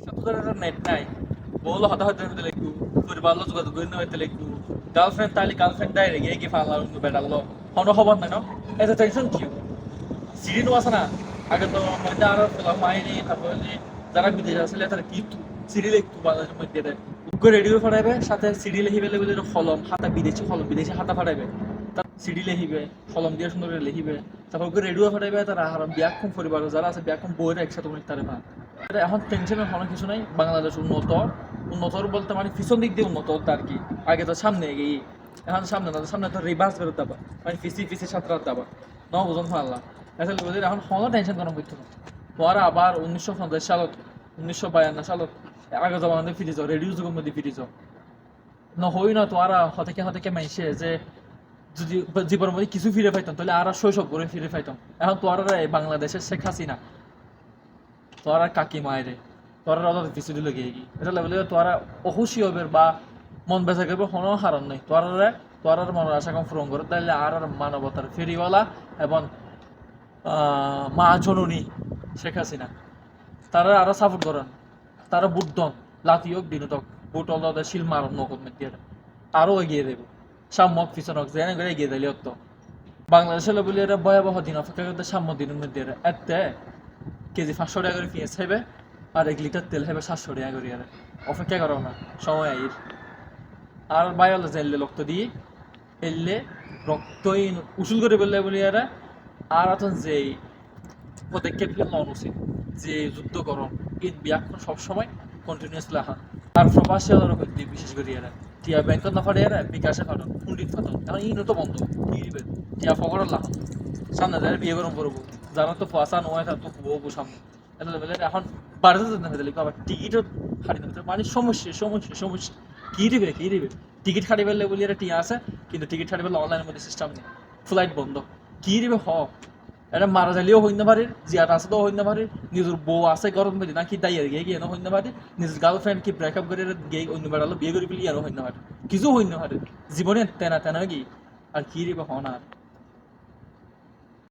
তোদের একটা নেট নাই বলো হতা হতে হতে লিখু পরিবার যোগাযোগ করে হইতে লিখু গার্লফ্রেন্ড তাহলে গার্লফ্রেন্ড ডাইরে গিয়ে কি ফালা বেড়ালো হন খবর নাই না এত টেনশন কি সিঁড়ি নো আছে না আগে তো মধ্যে আরো মাইনি তারপরে যে যারা বিদেশে আসলে তারা কি সিঁড়ি লিখতু বাংলাদেশের মধ্যে রেডিও ফাটাইবে সাথে সিঁড়ি লিখিবে বলে কলম হাতা বিদেশি হাতা ফাটাইবে তার সিঁড়ি লিখিবে কলম দিয়ে সুন্দর করে লিখিবে তারপর রেডিও ফাটাইবে তারা হারাম ব্যাকুম পরিবার যারা আছে ব্যাকুম বইয়ের একসাথে অনেক তারে না এখন টেনশনের কোনো কিছু নাই বাংলাদেশ উন্নতর বলতে মানে পিছন দিক দিয়ে উন্নত আর কি আগে তো সামনে এগিয়ে এখন সামনে না সামনে তো রিভার্স বেরোতে পারবা মানে পিছি সাঁতরাতে পারবা ন বুঝন ফাল্লা আসলে বুঝলি এখন কোনো টেনশন করার করতে না তোমার আবার 1950 সালত 1952 সালত আগে জমানাতে ফিরে যাও রেডিও যুগের মধ্যে ফিরে যাও নহই না তোমার হতে মাইসে যে যদি জীবনের মধ্যে কিছু ফিরে পাইতাম তাহলে আর শৈশব করে ফিরে পাইতাম এখন তোমার বাংলাদেশের শেখ হাসিনা তোরা কাকি মায়েরে তোরা অত কিছু দিল গিয়ে কি এটা লেভেলে তোরা অখুশি হবে বা মন বেচা করবে কোনো কারণ নেই তোরা মনের আশা কম পূরণ করে তাহলে আর মানবতার ফেরিওয়ালা এবং মা জননী শেখ হাসিনা তারা আরো সাপোর্ট করেন তারা বুট দন লাতি হোক দিন হোক বুট অলদা শিল মারণ নকদ মেটিয়ে আরো এগিয়ে দেব সাম্যক পিছন হোক যেন করে এগিয়ে দিলে তো বাংলাদেশের বলি এটা ভয়াবহ দিন অপেক্ষা করতে সাম্য দিনের মধ্যে এতে কেজি 500 টাকা করে পেঁয়াজ খাইবে আর 1 লিটার তেল খাইবে 700 টাকা করে অপেক্ষা করো না সময় আইর আর বায়লে যাইলে রক্ত দিয়ে এলে রক্তই উসুল করে বললে বলি আর এখন যে পদক্ষেপ নেওয়া উচিত যে যুদ্ধকরণ এই ব্যাখ্যান সবসময় কন্টিনিউয়াস লেখা আর প্রবাসী করতে বিশেষ করে টিয়া ব্যাংকত না ফাটে বিকাশে ফাটন পুন্ডিত ফাটন এখন ইনো তো বন্ধ কি দিবে টিয়া ফকরের লাহান সামনে যায় বিয়ে গরম করবো জানো তো ফাঁসা নয় তো বউ সামনে এখন বাড়িতে যেতে হবে আবার টিকিটও হারিয়ে নেবে মানে সমস্যা কি দিবে টিকিট হারিয়ে ফেললে বলি এটা টিয়া আছে কিন্তু টিকিট হারিয়ে ফেললে অনলাইনের মধ্যে সিস্টেম নেই ফ্লাইট বন্ধ কি দিবে এটা মারা যাইলেও হইতে পারে জিয়াটা আছে তো হইতে পারে নিজের বউ আছে গরম বেদি নাকি দাইয়ে গিয়ে হইতে পারে নিজের গার্লফ্রেন্ড কি ব্রেকআপ করে গিয়ে অন্য বেড়ালো বিয়ে করে ফেলি আর হইতে পারে কিছু হইতে পারে জীবনে তেনা কি আর কি দিবে না আর